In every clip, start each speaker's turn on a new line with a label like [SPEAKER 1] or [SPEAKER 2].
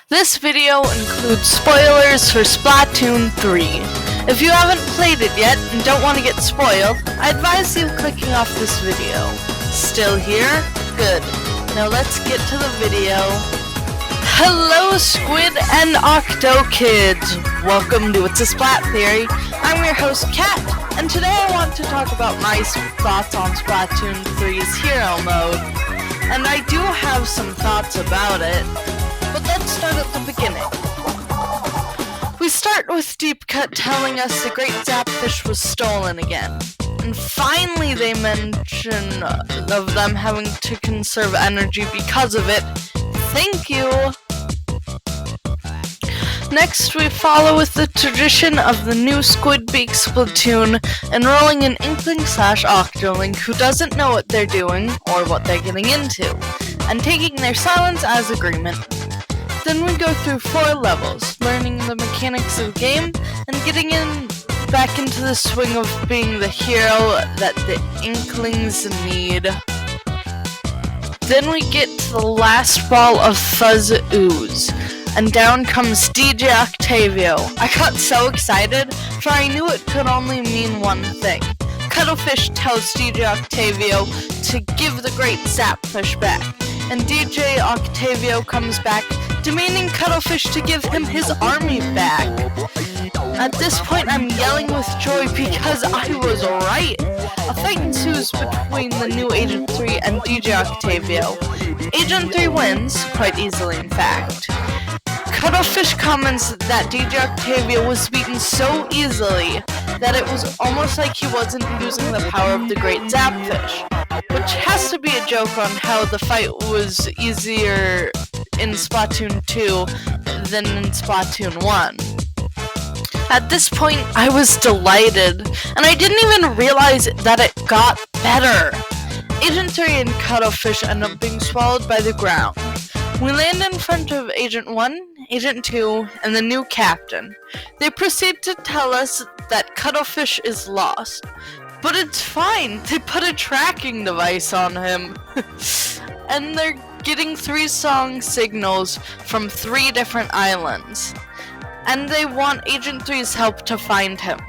[SPEAKER 1] This video includes spoilers for Splatoon 3. If you haven't played it yet and don't want to get spoiled, I advise you clicking off this video. Still here? Good. Now let's get to the video. Hello Squid and Octo kids! Welcome to It's a Splat Theory. I'm your host Kat, and today I want to talk about my thoughts on Splatoon 3's Hero Mode. And I do have some thoughts about it, but let's start at the beginning. We start with Deep Cut telling us the Great Zapfish was stolen again. And finally they mention of them having to conserve energy because of it. Thank you! Next, we follow with the tradition of the new Squid Beak Splatoon, enrolling an Inkling/Octolink who doesn't know what they're doing or what they're getting into, and taking their silence as agreement. Then we go through 4 levels, learning the mechanics of the game, and getting back into the swing of being the hero that the Inklings need. Then we get to the last ball of Fuzz Ooze, and down comes DJ Octavio. I got so excited, for I knew it could only mean one thing. Cuttlefish tells DJ Octavio to give the Great Zapfish back, and DJ Octavio comes back, demanding Cuttlefish to give him his army back. At this point, I'm yelling with joy because I was right. A fight ensues between the new Agent 3 and DJ Octavio. Agent 3 wins, quite easily in fact. Cuttlefish comments that DJ Octavio was beaten so easily that it was almost like he wasn't using the power of the Great Zapfish, which has to be a joke on how the fight was easier in Splatoon 2 than in Splatoon 1. At this point, I was delighted, and I didn't even realize that it got better. Agent 3 and Cuttlefish end up being swallowed by the ground. We land in front of Agent 1, Agent 2, and the new captain. They proceed to tell us that Cuttlefish is lost. But it's fine, they put a tracking device on him. And they're getting 3 song signals from 3 different islands. And they want Agent 3's help to find him.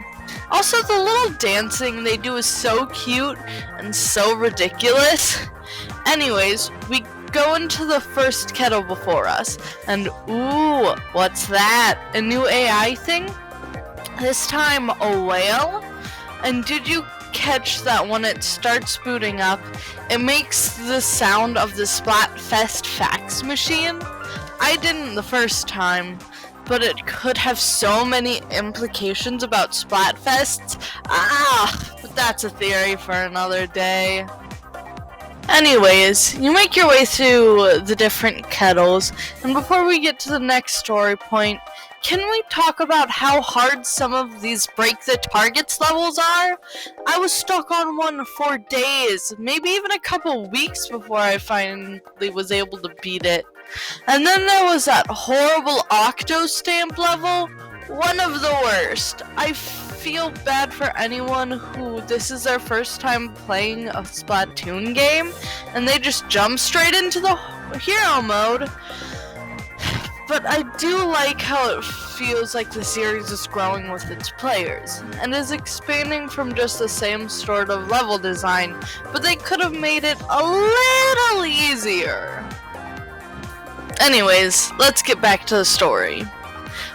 [SPEAKER 1] Also, the little dancing they do is so cute and so ridiculous. Anyways, we go into the first kettle before us, and ooh, what's that? A new AI thing? This time a whale? And did you catch that when it starts booting up, it makes the sound of the Splatfest fax machine? I didn't the first time, but it could have so many implications about Splatfests. But that's a theory for another day. Anyways, you make your way through the different kettles, and before we get to the next story point, can we talk about how hard some of these break the targets levels are? I was stuck on one for days, maybe even a couple weeks before I finally was able to beat it. And then there was that horrible octo stamp level, one of the worst. I feel bad for anyone who this is their first time playing a Splatoon game, and they just jump straight into the hero mode. But I do like how it feels like the series is growing with its players, and is expanding from just the same sort of level design, but they could have made it a little easier. Anyways, let's get back to the story.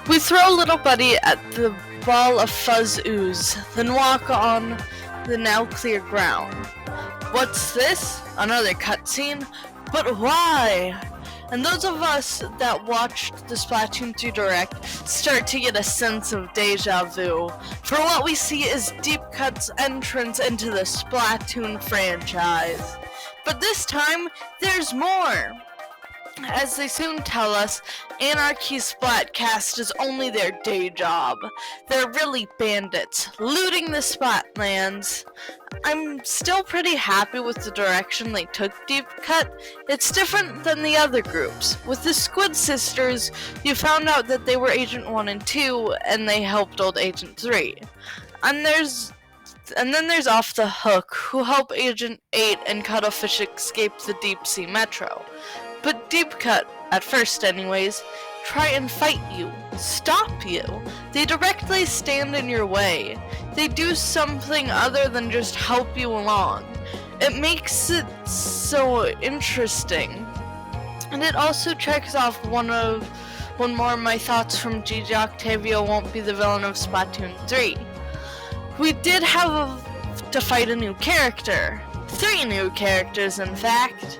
[SPEAKER 1] We throw Little Buddy at the ball of Fuzz Ooze, then walk on the now clear ground. What's this? Another cutscene? But why? And those of us that watched the Splatoon 3 Direct start to get a sense of deja vu, for what we see is Deep Cut's entrance into the Splatoon franchise. But this time, there's more! As they soon tell us, Anarchy Splatcast is only their day job. They're really bandits, looting the Splatlands. I'm still pretty happy with the direction they took Deep Cut. It's different than the other groups. With the Squid Sisters, you found out that they were Agent 1 and 2, and they helped old Agent 3. And then there's Off the Hook, who help Agent 8 and Cuttlefish escape the Deep Sea Metro. But Deep Cut, at first anyways, try and fight you, stop you. They directly stand in your way. They do something other than just help you along. It makes it so interesting. And it also checks off one more of my thoughts from GG Octavio won't be the villain of Splatoon 3. We did have to fight a new character. 3 new characters, in fact.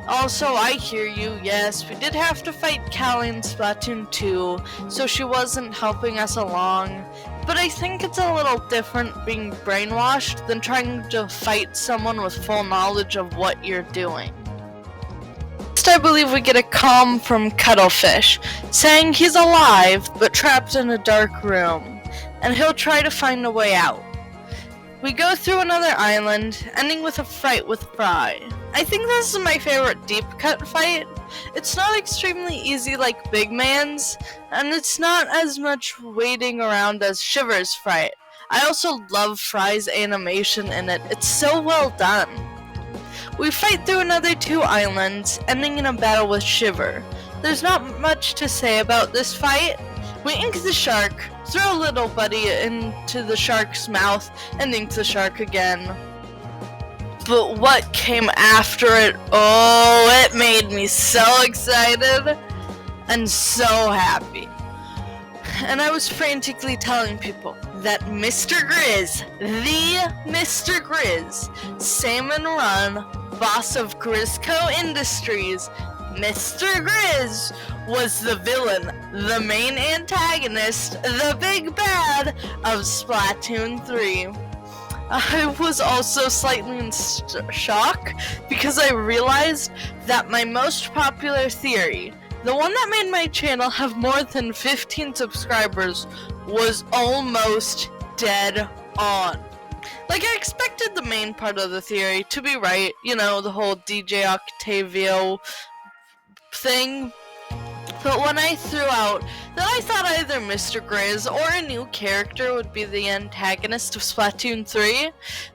[SPEAKER 1] Also, I hear you, yes, we did have to fight Callie in Splatoon 2, so she wasn't helping us along. But I think it's a little different being brainwashed than trying to fight someone with full knowledge of what you're doing. Next, I believe we get a comm from Cuttlefish, saying he's alive, but trapped in a dark room, and he'll try to find a way out. We go through another island, ending with a fight with Fry. I think this is my favorite Deep Cut fight. It's not extremely easy like Big Man's, and it's not as much waiting around as Shiver's fight. I also love Fry's animation in it, it's so well done. We fight through another 2 islands, ending in a battle with Shiver. There's not much to say about this fight. We ink the shark, throw little buddy into the shark's mouth, and ink the shark again. But what came after it, oh, it made me so excited and so happy. And I was frantically telling people that Mr. Grizz, the Mr. Grizz, Salmon Run, boss of Grizzco Industries, Mr. Grizz was the villain, the main antagonist, the big bad of Splatoon 3. I was also slightly in shock because I realized that my most popular theory, the one that made my channel have more than 15 subscribers, was almost dead on. Like, I expected the main part of the theory to be right, you know, the whole DJ Octavio thing. But when I threw out that I thought either Mr. Grizz or a new character would be the antagonist of Splatoon 3,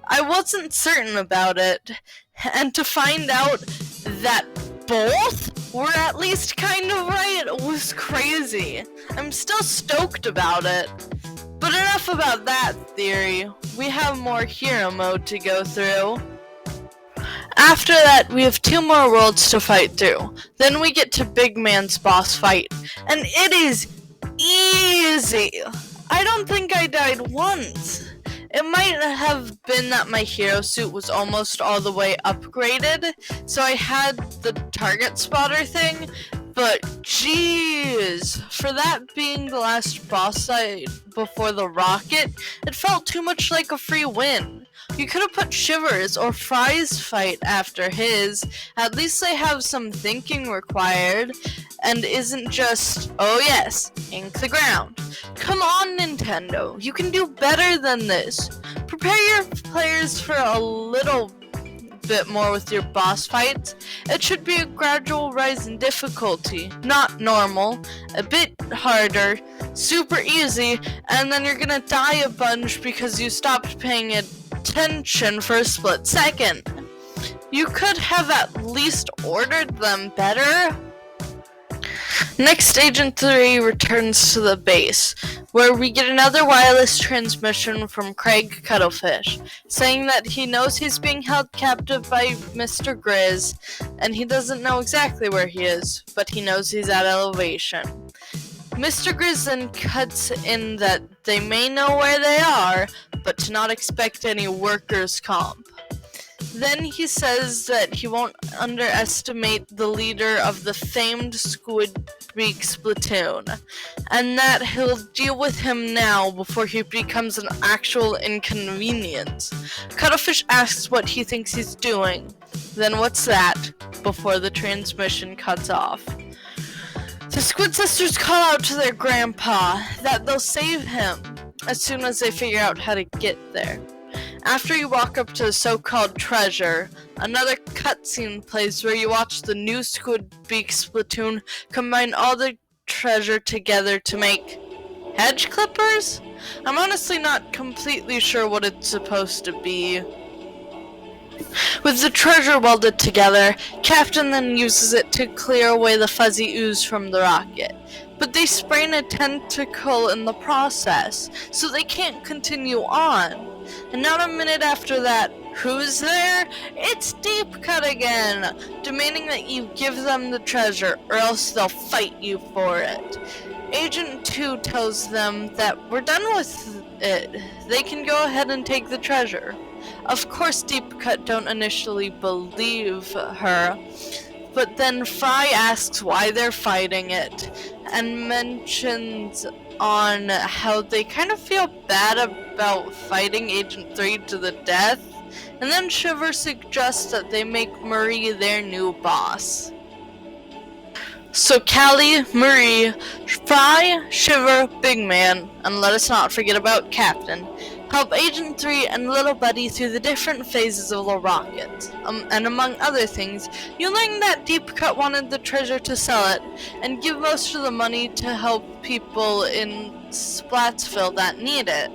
[SPEAKER 1] I wasn't certain about it. And to find out that both were at least kind of right was crazy. I'm still stoked about it. But enough about that theory. We have more hero mode to go through. After that, we have 2 more worlds to fight through. Then we get to Big Man's boss fight, and it is easy. I don't think I died once. It might have been that my hero suit was almost all the way upgraded, so I had the target spotter thing, but jeez, for that being the last boss fight before the rocket, it felt too much like a free win. You could have put Shiver's or Fry's fight after his. At least they have some thinking required, and isn't just, oh yes, ink the ground. Come on, Nintendo, you can do better than this. Prepare your players for a little bit more with your boss fights. It should be a gradual rise in difficulty, not normal, a bit harder, super easy, and then you're gonna die a bunch because you stopped paying attention for a split second. You could have at least ordered them better. Next, Agent 3 returns to the base, where we get another wireless transmission from Craig Cuttlefish, saying that he knows he's being held captive by Mr. Grizz, and he doesn't know exactly where he is, but he knows he's at elevation. Mr. Grizz then cuts in that they may know where they are, but to not expect any workers' comp. Then he says that he won't underestimate the leader of the famed Squid Splatoon, and that he'll deal with him now before he becomes an actual inconvenience. Cuttlefish asks what he thinks he's doing. Then what's that? Before the transmission cuts off. The Squid Sisters call out to their grandpa that they'll save him as soon as they figure out how to get there. After you walk up to the so-called treasure, another cutscene plays where you watch the new Squid Splatoon combine all the treasure together to make hedge clippers? I'm honestly not completely sure what it's supposed to be. With the treasure welded together, Captain then uses it to clear away the fuzzy ooze from the rocket. But they sprain a tentacle in the process, so they can't continue on. And not a minute after that, who's there? It's Deep Cut again, demanding that you give them the treasure or else they'll fight you for it. Agent 2 tells them that we're done with it. They can go ahead and take the treasure. Of course, Deep Cut don't initially believe her, but then Fry asks why they're fighting it, and mentions on how they kind of feel bad about fighting Agent 3 to the death, and then Shiver suggests that they make Marie their new boss. So Callie, Marie, Fry, Shiver, Big Man, and let us not forget about Captain, help Agent 3 and Little Buddy through the different phases of the rocket. And among other things, you learn that Deep Cut wanted the treasure to sell it, and give most of the money to help people in Splatsville that need it.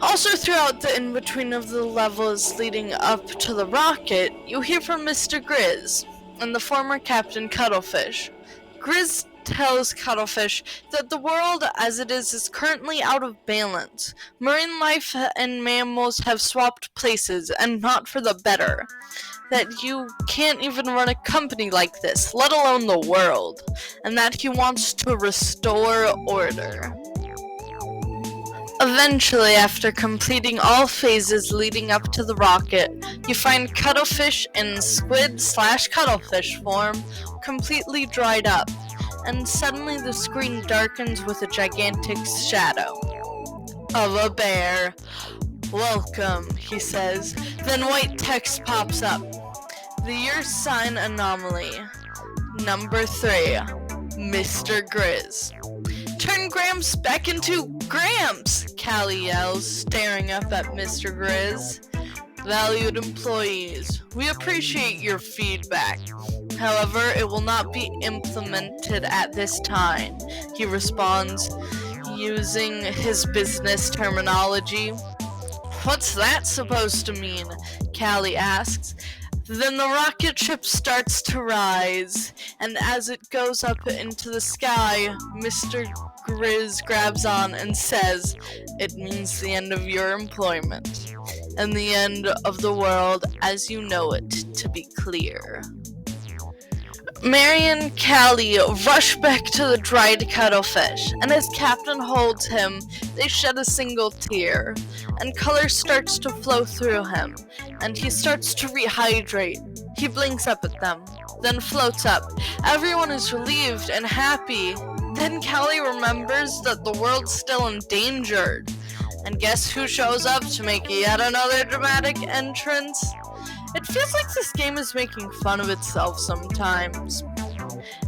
[SPEAKER 1] Also throughout the in-between of the levels leading up to the rocket, you hear from Mr. Grizz and the former Captain Cuttlefish. Grizz tells Cuttlefish that the world as it is currently out of balance. Marine life and mammals have swapped places, and not for the better. That you can't even run a company like this, let alone the world. And that he wants to restore order. Eventually, after completing all phases leading up to the rocket, you find Cuttlefish in squid/cuttlefish form, completely dried up, and suddenly the screen darkens with a gigantic shadow of a bear. "Welcome," he says. Then white text pops up. The year sign anomaly. Number 3. Mr. Grizz. "Turn Gramps back into Gramps!" Callie yells, staring up at Mr. Grizz. "Valued employees, we appreciate your feedback. However, it will not be implemented at this time," he responds, using his business terminology. "What's that supposed to mean?" Callie asks. Then the rocket ship starts to rise, and as it goes up into the sky, Mr. Grizz grabs on and says, "It means the end of your employment, and the end of the world as you know it, to be clear." Mary and Callie rush back to the dried cuttlefish, and as Captain holds him, they shed a single tear, and color starts to flow through him, and he starts to rehydrate. He blinks up at them, then floats up. Everyone is relieved and happy. Then Callie remembers that the world's still endangered. And guess who shows up to make yet another dramatic entrance? It feels like this game is making fun of itself sometimes.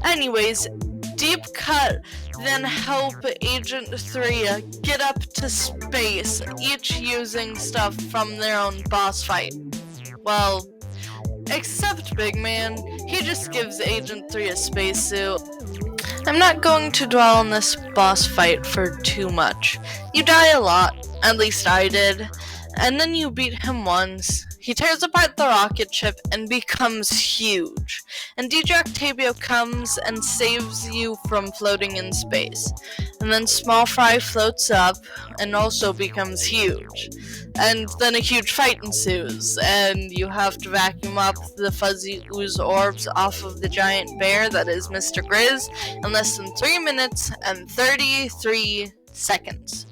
[SPEAKER 1] Anyways, Deep Cut then help Agent 3 get up to space, each using stuff from their own boss fight. Well, except Big Man, he just gives Agent 3 a spacesuit. I'm not going to dwell on this boss fight for too much. You die a lot, at least I did, and then you beat him once. He tears apart the rocket ship and becomes huge, and DJ Octavio comes and saves you from floating in space. And then Small Fry floats up and also becomes huge. And then a huge fight ensues, and you have to vacuum up the fuzzy ooze orbs off of the giant bear that is Mr. Grizz in less than 3 minutes and 33 seconds.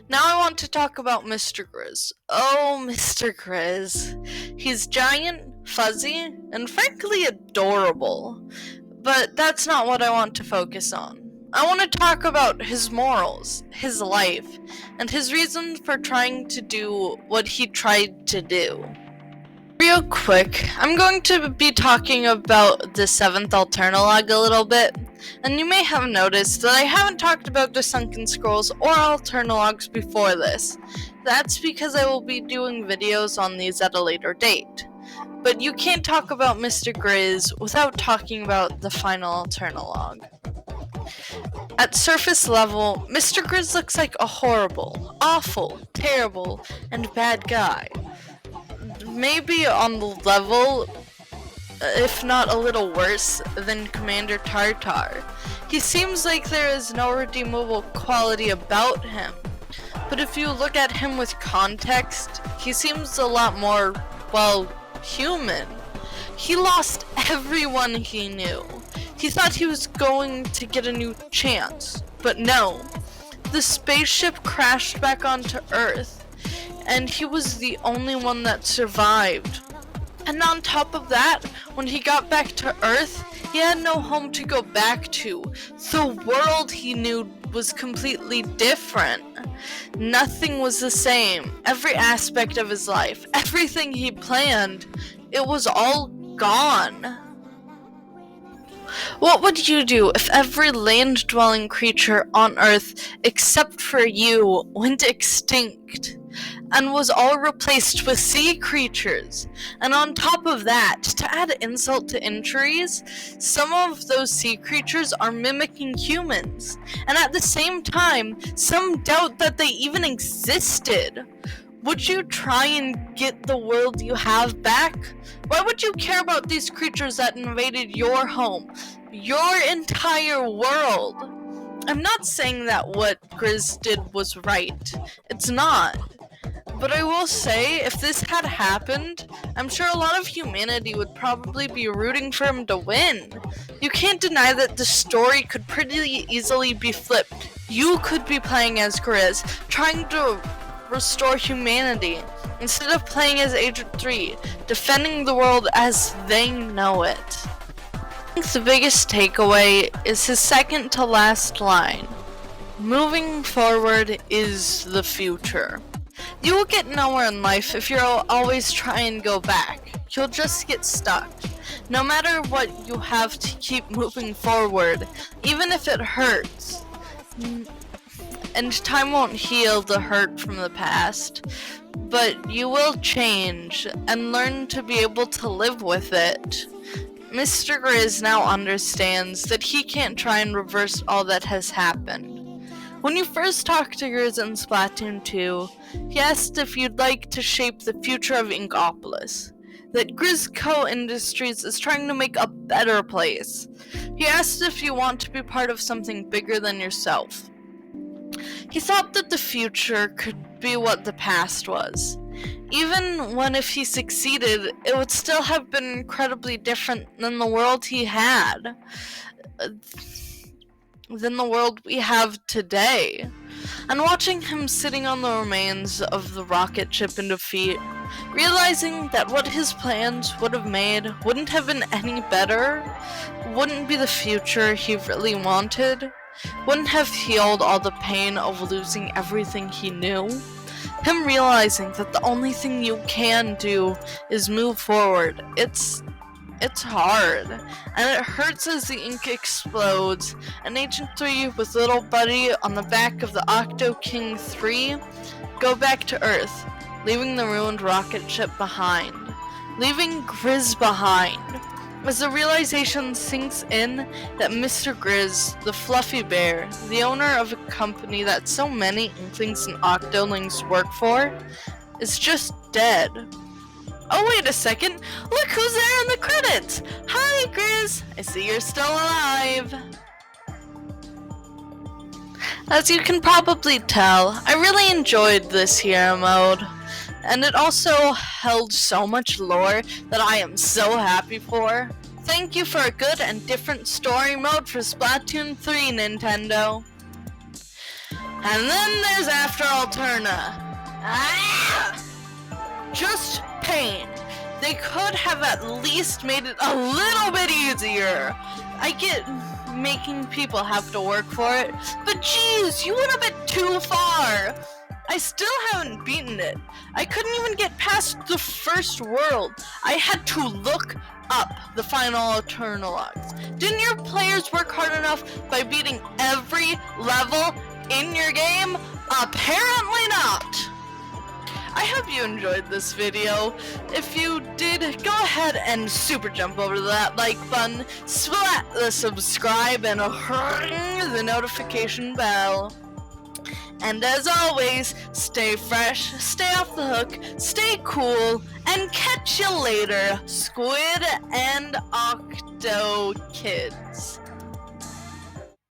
[SPEAKER 1] Now I want to talk about Mr. Grizz. Oh, Mr. Grizz. He's giant, fuzzy, and frankly adorable. But that's not what I want to focus on. I want to talk about his morals, his life, and his reasons for trying to do what he tried to do. Real quick, I'm going to be talking about the 7th Alternalog a little bit, and you may have noticed that I haven't talked about the Sunken Scrolls or Alternalogs before this. That's because I will be doing videos on these at a later date. But you can't talk about Mr. Grizz without talking about the final Alternalog. At surface level, Mr. Grizz looks like a horrible, awful, terrible, and bad guy. maybe on the level, if not a little worse, than Commander Tartar. He seems like there is no redeemable quality about him, but if you look at him with context, he seems a lot more, well, human. He lost everyone he knew. He thought he was going to get a new chance, but no. The spaceship crashed back onto Earth, and he was the only one that survived. And on top of that, when he got back to Earth, he had no home to go back to. The world he knew was completely different. Nothing was the same. Every aspect of his life, everything he planned, it was all gone. What would you do if every land-dwelling creature on Earth, except for you, went extinct and was all replaced with sea creatures? And on top of that, to add insult to injuries, some of those sea creatures are mimicking humans, and at the same time, some doubt that they even existed. Would you try and get the world you have back? Why would you care about these creatures that invaded your home, your entire world? I'm not saying that what Grizz did was right. It's not. But I will say, if this had happened, I'm sure a lot of humanity would probably be rooting for him to win. You can't deny that the story could pretty easily be flipped. You could be playing as Grizz, trying to restore humanity, instead of playing as Agent 3, defending the world as they know it. I think the biggest takeaway is his second to last line. Moving forward is the future. You will get nowhere in life if you'll always try and go back. You'll just get stuck. No matter what, you have to keep moving forward, even if it hurts. And time won't heal the hurt from the past, but you will change and learn to be able to live with it. Mr. Grizz now understands that he can't try and reverse all that has happened. When you first talked to Grizz in Splatoon 2, he asked if you'd like to shape the future of Inkopolis, that Grizz Co. Industries is trying to make a better place. He asked if you want to be part of something bigger than yourself. He thought that the future could be what the past was. Even when if he succeeded, it would still have been incredibly different than the world he had. Than the world we have today. And watching him sitting on the remains of the rocket ship in defeat, realizing that what his plans would have made wouldn't have been any better, wouldn't be the future he really wanted, wouldn't have healed all the pain of losing everything he knew, him realizing that the only thing you can do is move forward. It's hard, and it hurts as the ink explodes, and Agent 3 with little buddy on the back of the Octo King 3 go back to Earth, leaving the ruined rocket ship behind, leaving Grizz behind, as the realization sinks in that Mr. Grizz, the fluffy bear, the owner of a company that so many Inklings and Octolings work for, is just dead. Oh, wait a second. Look who's there in the credits. Hi, Grizz. I see you're still alive. As you can probably tell, I really enjoyed this hero mode. And it also held so much lore that I am so happy for. Thank you for a good and different story mode for Splatoon 3, Nintendo. And then there's After Alterna. Just pain. They could have at least made it a little bit easier. I get making people have to work for it, but geez, you went a bit too far. I still haven't beaten it. I couldn't even get past the first world. I had to look up the final Alterna logs. Didn't your players work hard enough by beating every level in your game? Apparently not. I hope you enjoyed this video. If you did, go ahead and super jump over to that like button, splat the subscribe, and ring the notification bell. And as always, stay fresh, stay off the hook, stay cool, and catch you later, Squid and Octo kids.